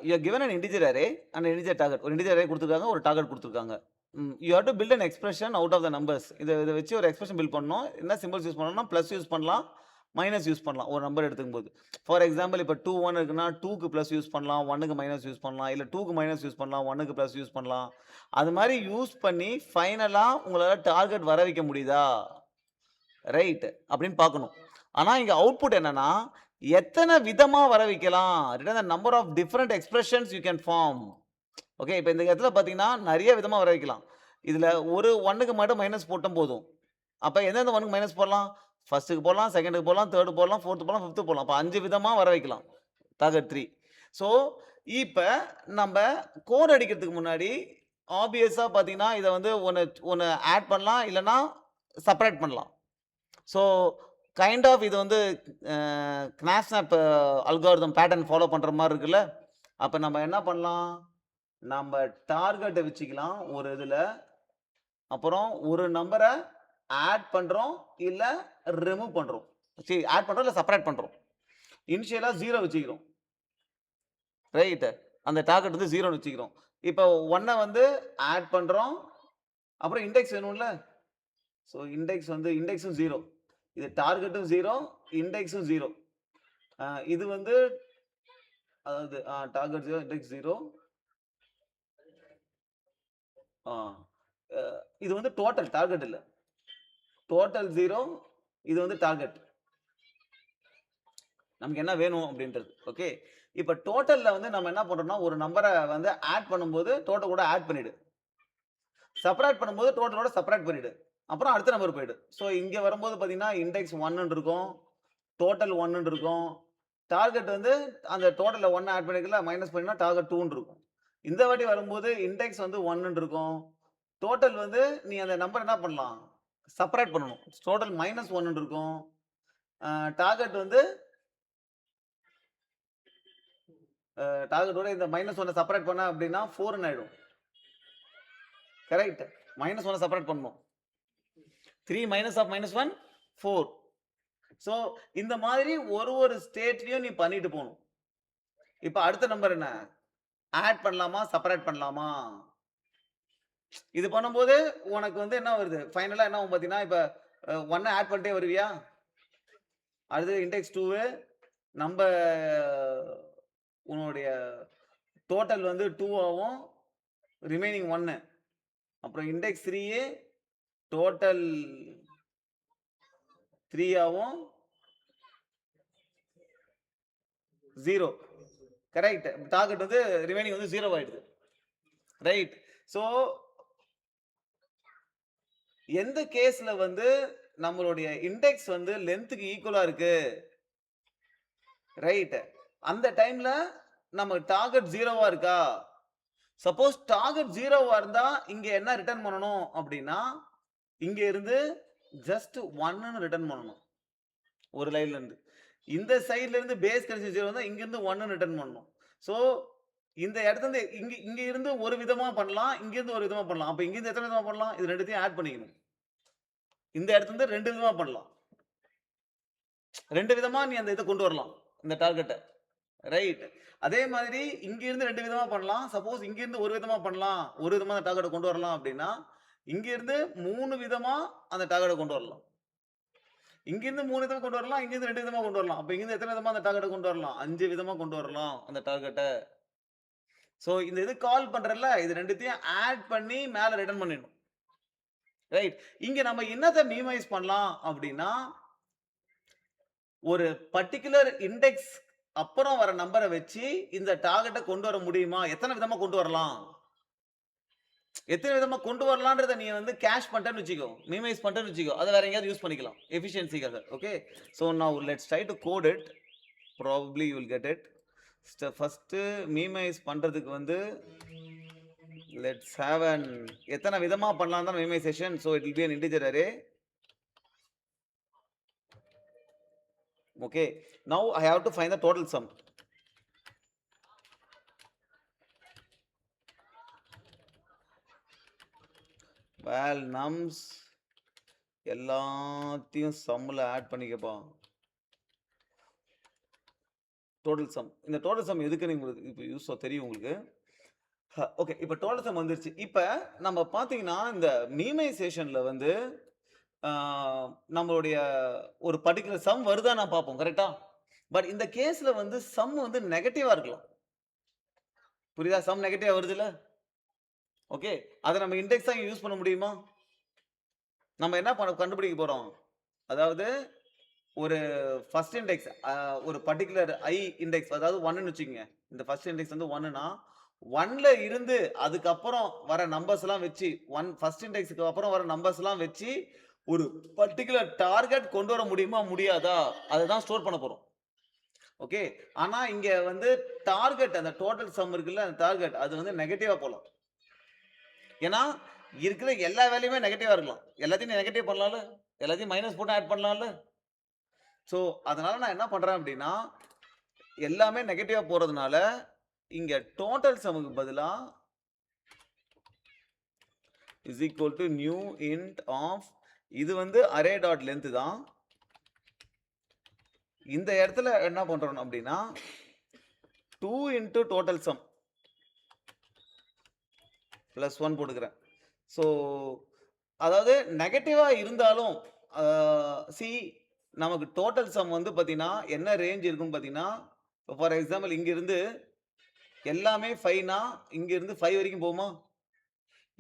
You are given an integer array and integer target. ஒரு integer array குடுத்துருக்காங்க, ஒரு target குடுத்துருக்காங்க. You have to build an expression out of the numbers. இத வச்சு ஒரு expression build பண்ணணும். என்ன சிம்பல்ஸ் யூஸ் பண்ணணும்னா, பிளஸ் யூஸ் பண்ணலாம், மைனஸ் யூஸ் பண்ணலாம். ஒரு நம்பர் எடுத்துக்கும்போது. ஃபார் எக்ஸாம்பிள் இப்ப 2, 1 இருக்குன்னா 2க்கு பிளஸ் யூஸ் பண்ணலாம், 1க்கு மைனஸ் யூஸ் பண்ணலாம். இல்ல 2க்கு மைனஸ் யூஸ் பண்ணலாம், 1க்கு பிளஸ் யூஸ் பண்ணலாம். அது மாரி யூஸ் பண்ணி ஃபைனலா உங்களால டார்கெட் வர வைக்க முடியுதா? ரைட். அப்படின்னு பார்க்கணும். ஆனா இங்க அவுட்புட் என்னன்னா, எத்தன விதமா வர வைக்கலாம்? Return the number of different expressions you can form. Okay. இப்ப இந்த இடத்துல பார்த்தீங்கன்னா, நெறைய விதமா வர வைக்கலாம். இதுல ஒரு 1க்கு மட்டும் மைனஸ் போட்டா போதும். அப்ப எந்தெந்த 1க்கு மைனஸ் போடலாம்? 1க்கு போடலாம், 2க்கு போடலாம், 3 போடலாம், 4 போடலாம், 5 போடலாம். அப்ப 5 விதமா வர வைக்கலாம். டார்கெட் 3. ஸோ, இப்ப நம்ப கோட் அடிக்கிறதுக்கு முன்னாடி, ஆப்வியஸா பார்த்தீங்கன்னா, இத வந்து ஒண்ணு ஒண்ணு ஆட் பண்ணலாம். இல்லன்னா செப்பரேட் பண்ணலாம். ஸோ, கைண்ட் ஆஃப் இது வந்து கினாஸ்னாப் அல்காரிதம் பேட்டர்ன் ஃபாலோ பண்ற மாரி இருக்குல்ல. அப்ப நம்ம என்ன பண்ணலாம்? நம்ப டார்கெட்ட வச்சுக்கலாம் ஒரு இதுல. அப்புறம் ஒரு நம்பர ஆட் பண்றோம், இல்ல ரிமூவ் பண்றோம். ஆட் பண்றோம், இல்ல செப்பரேட் பண்றோம். இனிஷியலா 0 வச்சுக்கிறோம். ரைட். அந்த டார்கெட் வந்து 0ன்னு வச்சுக்கிறோம். இப்ப 1 வந்து ஆட் பண்றோம். அப்புறம் இண்டெக்ஸ் வேணும்ல. ஸோ இண்டெக்ஸும் 0. இது டார்கெட்டும் 0, இண்டெக்ஸும் 0. இது வந்து அதாவது டார்கெட் 0, இண்டெக்ஸ் 0. ஆ அ இது வந்து டோட்டல் டார்கெட் இல்ல. டோட்டல் 0. இது வந்து டார்கெட். நமக்கு என்ன வேணும் அப்படின்றது. ஓகே. இப்ப டோட்டல்ல வந்து நம்ம என்ன பண்றோம்னா, ஒரு நம்பர வந்து ஆட் பண்ணும்போது டோட்டல் கூட ஆட் பண்ணிடு. செப்பரேட் பண்ணும்போது டோட்டலோட செப்பரேட் பண்ணிடு. அப்புறம் அடுத்த நம்பர் போயிடு. ஸோ இங்க வரும்போது பார்த்தீங்கன்னா, இண்டெக்ஸ் 1ன்னு இருக்கும். டோட்டல் 1ன்னு இருக்கும். டார்கெட் வந்து அந்த டோட்டல்ல 1 ஆட் பண்ணிருக்கல, மைனஸ் பண்ணினா டார்கெட் 2ன்னு இருக்கும். இந்த வாட்டி வரும்போது இண்டெக்ஸ் வந்து 1ன்னு இருக்கும். டோட்டல் வந்து நீ அந்த நம்பர் என்ன பண்ணலாம்? செப்பரேட் பண்ணணும். டோட்டல் மைனஸ் 1ன்னு இருக்கும். டார்கெட் வந்து டார்கெட்டோட இந்த மைனஸ் 1 செப்பரேட் பண்ண அப்படின்னா 4ன்னு ஆயிடும். கரெக்ட். மைனஸ் 1 செப்பரேட் பண்ணணும். 3 மைனஸ் ஆஃப் -1 4. சோ இந்த மாதிரி ஒரு ஸ்டேட்லயும் நீ பண்ணிட்டு போணும். இப்ப அடுத்த நம்பர் என்ன? ஆட் பண்ணலாமா? செப்பரேட் பண்ணலாமா? இது பண்ணும்போது உனக்கு வந்து என்ன வருது? ஃபைனலா என்ன ஆகும் பார்த்தீங்கன்னா, இப்ப 1 ஆட் பண்ணிட்டே வருவியா? அடுத்து இண்டெக்ஸ் 2 நம்ப உன்னுடைய டோட்டல் வந்து 2 ஆவும். ரிமைனிங் 1. அப்புறம் இண்டெக்ஸ் 3 டோட்டல் 3 ஆவும். 0. கரெக்ட். டார்கெட் வந்து ரிமைனிங் வந்து 0 ஆயிடுது. ரைட். சோ எந்த கேஸ்ல வந்து நம்மளுடைய இண்டெக்ஸ் வந்து லென்த்க்கு ஈக்குவலா இருக்கு. ரைட். அந்த டைம்ல நம்ம டார்கெட் 0வா இருக்கா? சப்போஸ் டார்கெட் 0வா இருந்தா இங்க என்ன ரிட்டர்ன் பண்ணணும் அப்படின்னா, இங்க இருந்து ஜஸ்ட் 1ன்னு ரிட்டர்ன் பண்ணணும். ஒரு லைன்ல இருந்து. இந்த சைடுல இருந்து பேஸ் கண்டிஷன் 0 வந்தா இங்க இருந்து 1ன்னு ரிட்டர்ன் பண்ணணும். சோ இந்த இடத்துல இருந்து இங்க இங்க இருந்து ஒரு விதமா பண்ணலாம். இங்க இருந்து ஒரு விதமா பண்ணலாம். அப்ப இங்க இருந்து எத்தன விதமா பண்ணலாம்? இது 2த்தையும் ஆட் பண்ணிக்கணும். இந்த இடத்துல இருந்து 2 விதமா பண்ணலாம். 2 விதமா நீ அந்த இத கொண்டு வரலாம். இந்த டார்கெட்ட. ரைட். அதே மாதிரி இங்க இருந்து 2 விதமா பண்ணலாம். சப்போஸ் இங்க இருந்து ஒரு விதமா பண்ணலாம். ஒரு விதமா அந்த டார்கெட்ட கொண்டு வரலாம் அப்படின்னா, இங்க இருந்து 3 விதமா அந்த டார்கெட்ட கொண்டு வரலாம். இங்க இருந்து 3 விதமா கொண்டு வரலாம். இங்க இருந்து 2 விதமா கொண்டு வரலாம். அப்ப இங்க இருந்து எத்தன விதமா அந்த டார்கெட்ட கொண்டு வரலாம்? 5 விதமா கொண்டு வரலாம் அந்த டார்கெட்ட. சோ இந்த இது கால் பண்றல்ல, இது 2த்தையும் ஆட் பண்ணி மேல ரிட்டர்ன் பண்ணிடணும். ரைட். இங்க நம்ம என்னத்த மினிமைஸ் பண்ணலாம் அப்படின்னா, ஒரு பர்ட்டிகுலர் இண்டெக்ஸ் அப்புறம் வர நம்பர வச்சு இந்த டார்கெட்ட கொண்டு வர முடியுமா? எத்தன விதமா கொண்டு வரலாம்? எத்தன விதமா கொண்டு வரலான்றத நீ வந்து கேஷ் பண்ணிட்டேன்னு வச்சுக்கோ. மினிமைஸ் பண்ணிட்டேன்னு வச்சுக்கோ. அத வேற எங்கேயாவது யூஸ் பண்ணிக்கலாம். எஃபிஷியன்சிக்காக. Okay. So now let's try to code it. Probably you will get it. First minimize பண்றதுக்கு வந்து லெட்ஸ் ஹேவ் அன் எத்தன விதமா பண்ணலாம் தான் minimization. So it will be an integer array. Okay. Now I have to find the total sum. Well, nums எல்லாத்தையும் சம்ல add பண்ணிக்கப்பா. Total sum. இந்த டோட்டல் சம் எதுக்குன்னு உங்களுக்கு இப்போ யூஸா தெரியும் உங்களுக்கு. ஓகே. இப்ப டோட்டல் சம் வந்துருச்சு. இப்ப நம்ம பார்த்தீங்கன்னா, இந்த மீமைசேஷன்ல வந்து ஆ நம்மளுடைய ஒரு பர்ட்டிகுலர் சம் வருதான்னு பார்ப்போம். கரெக்ட்டா? பட் இந்த கேஸ்ல வந்து சம் வந்து நெகட்டிவா இருக்கலாம். புரியுதா? சம் நெகட்டிவா வருதுல்ல? ஓகே. அத நம்ம இண்டெக்ஸா யூஸ் பண்ண முடியுமா? நம்ம என்ன கண்டுபிடிக்க போறோம்? அதாவது ஒரு ஃபர்ஸ்ட் இண்டெக்ஸ் ஒரு பர்ட்டிகுலர் இண்டெக்ஸ் அதாவது 1ன்னு வச்சுக்கங்க. இந்த ஃபர்ஸ்ட் இண்டெக்ஸ் வந்து 1ன்னா 1ல இருந்து அதுக்கப்புறம் வர நம்பர்ஸ்லாம் வச்சு ஃபர்ஸ்ட் இண்டெக்ஸ்க்கு அப்புறம் வர நம்பர்ஸ்லாம் வச்சு ஒரு பர்ட்டிகுலர் டார்கெட் கொண்டு வர முடியுமா? முடியாதா? அததான் ஸ்டோர் பண்ண போறோம். ஓகே. ஆனா இங்க வந்து டார்கெட் அந்த டோட்டல் சம் இருக்குல்ல அந்த டார்கெட் அது வந்து நெகட்டிவா போலாம். ஏன்னா இருக்கிற எல்லா வேல்யூமே நெகட்டிவா இருக்கலாம். எல்லாத்தையும் நெகட்டிவ் பண்ணலாம்ல? எல்லாத்தையும் மைனஸ் போட்டு ஆட் பண்ணலாம்ல? சோ அதனால நான் என்ன பண்றேன் அப்படின்னா, எல்லாமே நெகட்டிவா போறதுனால இங்க டோட்டல் சம்முக்கு பதிலா is equal to new int of இது வந்து array dot length தான். இந்த இடத்துல என்ன பண்றோம் அப்படின்னா 2 into total sum plus 1 போட்டுக்கிறேன். ஸோ அதாவது நெகட்டிவா இருந்தாலும் சி நமக்கு டோட்டல் சம் வந்து பார்த்தீங்கன்னா என்ன ரேஞ்ச் இருக்குன்னு பார்த்தீங்கன்னா ஃபார் எக்ஸாம்பிள் இங்கிருந்து எல்லாமே 5னா இங்கிருந்து 5 வரைக்கும் போகுமா?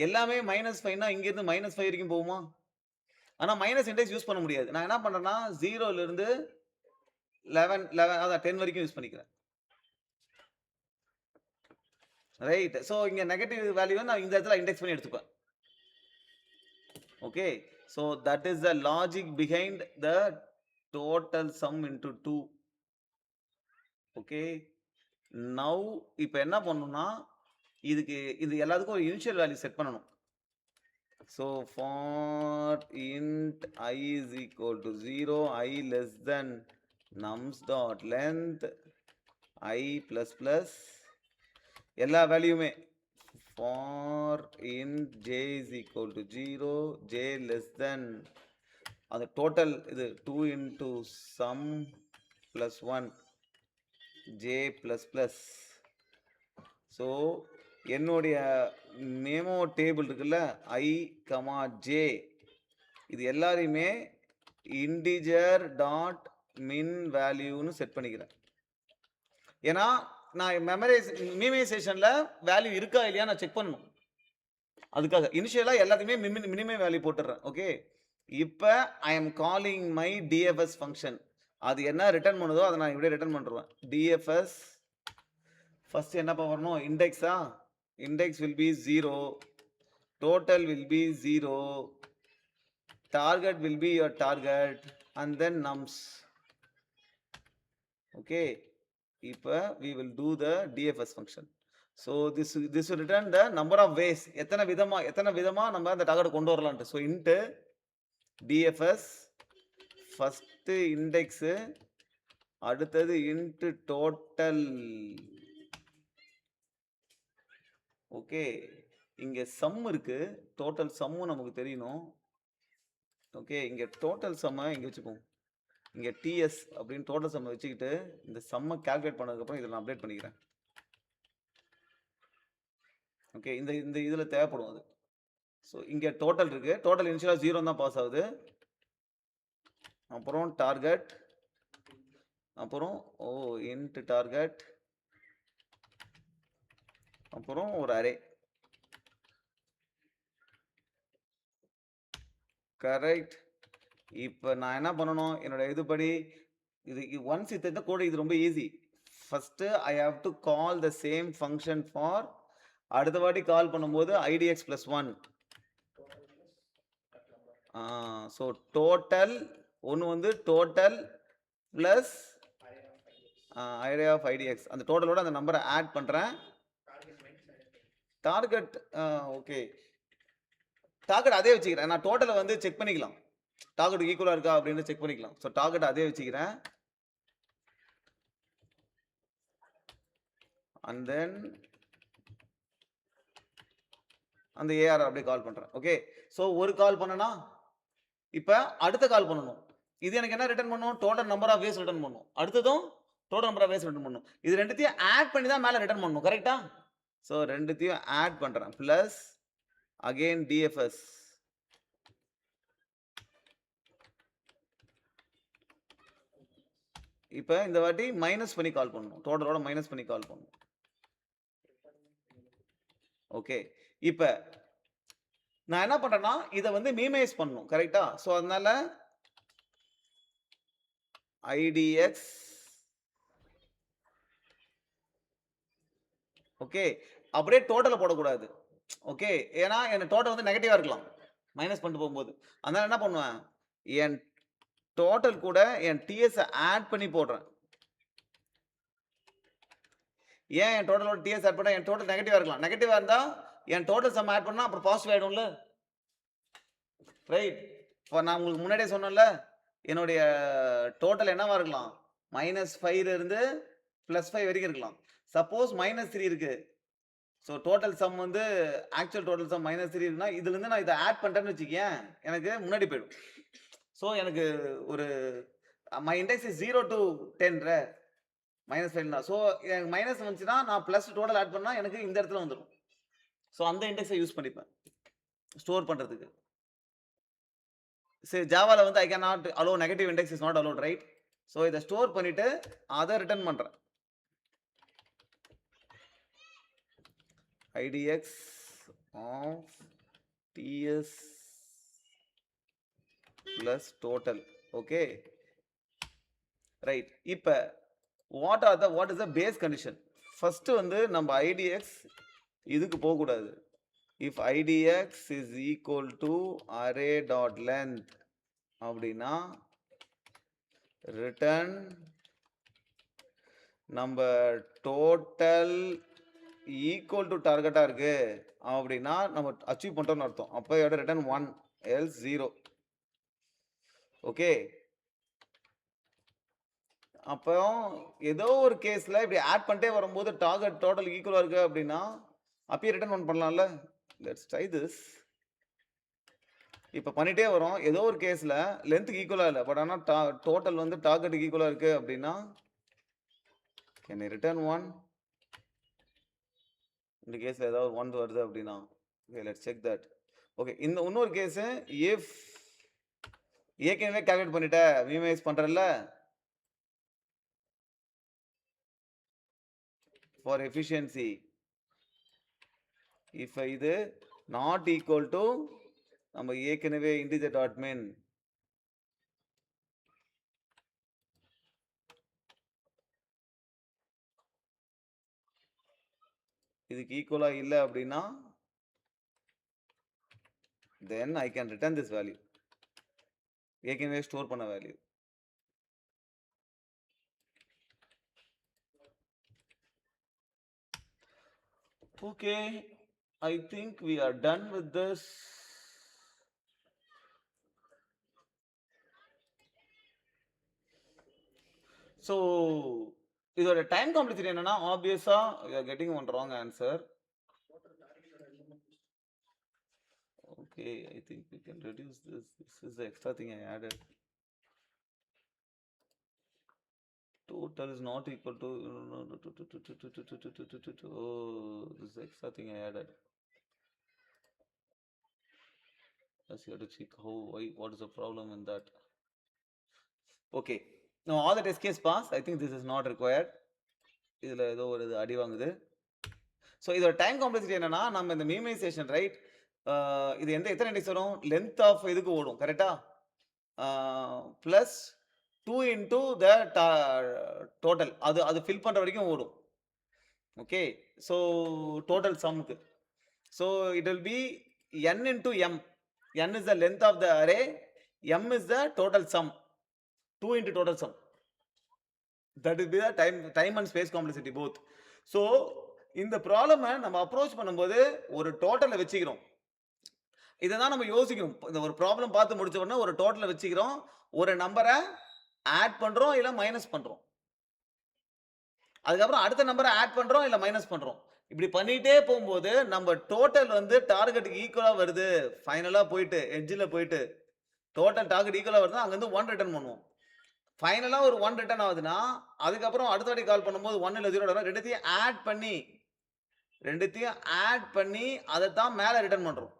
எல்லாமே -5னா இங்கிருந்து -5 வரைக்கும் போகுமா? ஆனா மைனஸ் இண்டெக்ஸ் யூஸ் பண்ண முடியாது. நான் என்ன பண்றேன்னா 0ல இருந்து 11 அதான் 10 வரைக்கும் யூஸ் பண்ணிக்கிறேன். ரைட். சோ இங்க நெகட்டிவ் வேல்யூ நான் இந்த இடத்துல இண்டெக்ஸ் பண்ணி எடுத்துப்பேன். Okay. So that is the logic behind the total sum into 2. Okay. Now இப்போ என்ன பண்ணனும்னா இது எல்லாத்துக்கும் ஒரு இனிஷியல் வேல்யூ செட் பண்ணனும். So for int I is equal to 0, I less than nums dot length I plus plus எல்லா வேல்யூமே for int j is equal to 0, j less than அந்த total இது 2 into sum plus 1 j plus plus. So என்னுடைய memo table இருக்குல்ல I, j இது எல்லாரையுமே integer dot மின் வேல்யூன்னு set பண்ணிக்கிறேன். ஏன்னா நான் மினிமைசேஷன்ல வேல்யூ இருக்கா இல்லையா நான் செக் பண்ணணும். அதுக்காக இனிஷியலா எல்லாத்தையுமே மினிமம் வேல்யூ போட்டுறேன். ஓகே. இப்போ I am calling my TFS function. அது என்ன ரிட்டர்ன் பண்ணுதோ அதை நான் இப்படியே ரிட்டர்ன் பண்ணுறேன். டிஎஃப்எஸ் ஃபர்ஸ்ட் என்ன வரணும்? இண்டெக்ஸா? Index will be 0, total will be 0, target will be your target and then nums. Okay. இப்போ we will do the DFS function. So this will return the number of ways. எத்தனை விதமா நம்ம அந்த target கொண்டு வரலாம்னு. So int DFS first index அடுத்தது int total. Okay. இங்க some இருக்கு. டோட்டல் சம்மும் நமக்கு தெரியணும். ஓகே. இங்க டோட்டல் சம்ம இங்க வச்சுப்போம். இங்க TS அப்படின்னு டோட்டல் சம்ம வச்சுக்கிட்டு இந்த சம்ம கால்குலேட் பண்ணதுக்கு அப்புறம் இதை நான் அப்டேட் பண்ணிக்கிறேன். ஓகே. இந்த இதுல தேவைப்படும் அது. ஸோ இங்க டோட்டல் இருக்கு. டோட்டல் இனிஷியலா 0 தான் பாஸ் ஆகுது. அப்புறம் டார்கெட் அப்புறம் int டார்கெட் அப்புறம் ஒரு அரே. கரெக்ட். இப்போ நான் என்ன பண்ணணும்? என்னோட இதுபடி இது ஒன்ஸ் இந்த கோட் இது ரொம்ப easy. First I have to call the same function for அடுத்த வாட்டி கால் பண்ணும்போது idx plus 1. ஸோ டோட்டல் ஒன்று வந்து total plus array of idx அந்த டோட்டலோட அந்த நம்பரை ஆட் பண்ணுறேன். Target okay. டார்கெட் அதே வச்சுக்கிறேன். நான் டோட்டலை வந்து செக் பண்ணிக்கலாம். டார்கெட் ஈக்குவலா இருக்கா அப்படின்னு செக் பண்ணிக்கலாம். ஸோ டார்கெட் அதே வச்சுக்கிறேன். அண்ட் தென் அந்த ஏஆர் அப்படியே கால் பண்றேன். ஓகே. ஸோ ஒரு கால் பண்ணனா இப்போ அடுத்த கால் பண்ணணும். இது எனக்கு என்ன ரிட்டர்ன் பண்ணும்? Total number of ways return பண்ணும். அடுத்ததும் total number of ways return பண்ணணும். இது ரெண்டுத்தையும் ஆட் பண்ணி தான் மேலே ரிட்டர்ன் பண்ணணும், கரெக்டா? ஸோ ரெண்டுத்தையும் ஆட் பண்ணுறேன், ப்ளஸ் அகெயின் டிஎஃப்எஸ். இப்போ இந்த வாட்டி மைனஸ் பண்ணி கால் பண்ணணும், டோட்டலோட மைனஸ் பண்ணி கால் பண்ணணும். ஓகே, இப்போ நான் என்ன பண்றேன்னா இதை வந்து மீமைஸ் பண்ணணும், கரெக்டா? ஸோ அதனால ஐடிஎக்ஸ், ஓகே, அப்படியே டோட்டலை போடக்கூடாது, ஓகே, ஏன்னா என் டோட்டல் வந்து நெகட்டிவா இருக்கலாம் மைனஸ் பண்ணிட்டு போகும்போது. அதனால என்ன பண்ணுவேன், என் டோட்டல் கூட என் டிஎஸ் ஆட் பண்ணி போடுறேன். ஏன் என் டோட்டலோட டிஎஸ் ஆட் பண்ண, என் டோட்டல் நெகட்டிவா இருக்கலாம், நெகட்டிவா இருந்தா என் டோட்டல் சம் ஆட் பண்ணா அப்புறம் பாசிட்டிவ் ஆயிடும்ல, ரைட்? இப்போ நான் உங்களுக்கு முன்னாடியே சொன்னேன்ல, என்னுடைய டோட்டல் என்னவா இருக்கலாம், -5 இருந்து +5 வரைக்கும் இருக்கலாம். சப்போஸ் -3 இருக்கு, ஸோ டோட்டல் சம் வந்து ஆக்சுவல் டோட்டல் சம் -3 இருக்குன்னா இதுல இருந்து நான் இதை ஆட் பண்ணிட்டேன்னு வச்சுக்கேன், எனக்கு முன்னாடி போயிடும். ஸோ எனக்கு ஒரு மை இண்டெக்ஸ் இஸ் 0 to 10 -5 தான். ஸோ எனக்கு மைனஸ் வந்துச்சுன்னா நான் ப்ளஸ் டோட்டல் ஆட் பண்ணா எனக்கு இந்த இடத்துல வந்துடும். ஸோ அந்த இண்டெக்ஸை யூஸ் பண்ணிப்பேன் ஸ்டோர் பண்றதுக்கு. சரி, ஜாவால வந்து I can not allow negative index is not allowed, right? So இதை ஸ்டோர் பண்ணிட்டு அதை ரிட்டர்ன் பண்றேன். IDX of DS plus total, okay, right? இப்போ what is the base condition? first வந்து நம்ம idx இதுக்கு போக கூடாது. if idx is equal to array dot length அப்படினா return நம்ம total equal to target இருக்கு அப்படினா நம்ம அச்சீவ் பண்ணிட்டோம்னு அர்த்தம். அப்போ இதோட return 1 else 0. ஓகே, அப்போ ஏதோ ஒரு கேஸ்ல இப்படி ஆட் பண்ணிட்டே வரும்போது டார்கெட் டோட்டல் ஈக்குவலா இருக்கு அப்படின்னா அப்பயே ரிட்டர்ன் 1 பண்ணலாம்ல. Let's try this. இப்போ பண்ணிட்டே வரோம், ஏதோ ஒரு கேஸ்ல லென்த்துக்கு ஈக்குவலா இல்லை, பட் ஆனால் டோட்டல் வந்து டார்கெட்டுக்கு ஈக்குவலா இருக்கு அப்படின்னா கேன் ஐ ரிட்டர்ன் 1? இந்த கேஸ்ல ஏதாவது 1 வருது அப்படின்னா okay, let's check that. Okay, இந்த இன்னொரு கேஸ் இஃப் ஏற்கனவே கால்குலேட் பண்ணிட்ட மினிமைஸ் பண்றல ஃபார் எஃபிஷியன்சி, இஃப் இது நாட் ஈக்குவல் டு நம்ம ஏற்கனவே இன்டிஜர் டாட் மின் இதுக்கு ஈக்குவலா இல்லை அப்படின்னா then I can return this value, ஏற்கனவே ஸ்டோர் பண்ண value. Okay, I think we are done with this. So இதோட டைம் காம்ப்ளெக்சிட்டி என்னன்னா ஆப்வியஸா we are getting one wrong answer. Okay, I think we can reduce this. This is the extra thing I added. Total is not equal to oh, this is the extra thing I added. Let's have to check how, why, what is the problem in that. Okay, now all the test case pass. I think this is not required. இதுல ஏதோ ஒரு அடி வாங்குது. So இதோட time complexity என்னன்னா நம்ம இந்த minimisation, right? இது எத்தனை இண்டெக்ஸ் வரும், லென்த் ஆஃப் இதுக்கு ஓடும், கரெக்டா? பிளஸ் 2 into the total, அது ஃபில் பண்ற வரைக்கும் ஓடும். ஓகே, ஸோ டோட்டல் சம்க்கு, so it will be n into m. n is the length of the array, m is the total sum, 2 into total sum. That will be the time and space complexity both. So இந்த ப்ராப்ளமை நம்ம approach பண்ணும்போது ஒரு டோட்டலை வச்சுக்கிறோம். இதை தான் நம்ம யோசிக்கணும். இந்த ஒரு ப்ராப்ளம் பார்த்து முடிச்ச உடனே ஒரு டோட்டலை வச்சுக்கிறோம், ஒரு நம்பரை ஆட் பண்றோம் இல்ல மைனஸ் பண்றோம், அதுக்கப்புறம் அடுத்த நம்பரை ஆட் பண்றோம் இல்ல மைனஸ் பண்றோம். இப்படி பண்ணிட்டே போகும்போது நம்ம டோட்டல் வந்து டார்கெட்டுக்கு ஈக்குவலா வருது, ஃபைனலா போயிட்டு எட்ஜில் போயிட்டு டோட்டல் டார்கெட் ஈக்குவலா வருது, அங்கேருந்து 1 ரிட்டர்ன் பண்ணுவோம். ஃபைனலா ஒரு 1 ரிட்டர்ன் ஆகுதுன்னா, அதுக்கப்புறம் அடுத்த வாட்டி கால் பண்ணும்போது 1 இல்ல 0 வரும். 2த்தையும் ஆட் பண்ணி அதத்தான் மேல ரிட்டர்ன் பண்றோம்.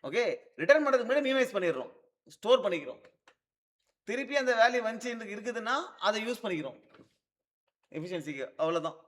ஓகே. ரிட்டர்ன் பண்றதுக்கு முன்னாடி மினிமைஸ் பண்ணிடுறோம். ஸ்டோர் பண்ணிக்கிறோம். திருப்பி அந்த வேல்யூ வந்துச்சு இருக்குதுன்னா, அத யூஸ் பண்ணிக்கிறோம். எஃபிஷியன்சிக்கு அவ்வளோதான்.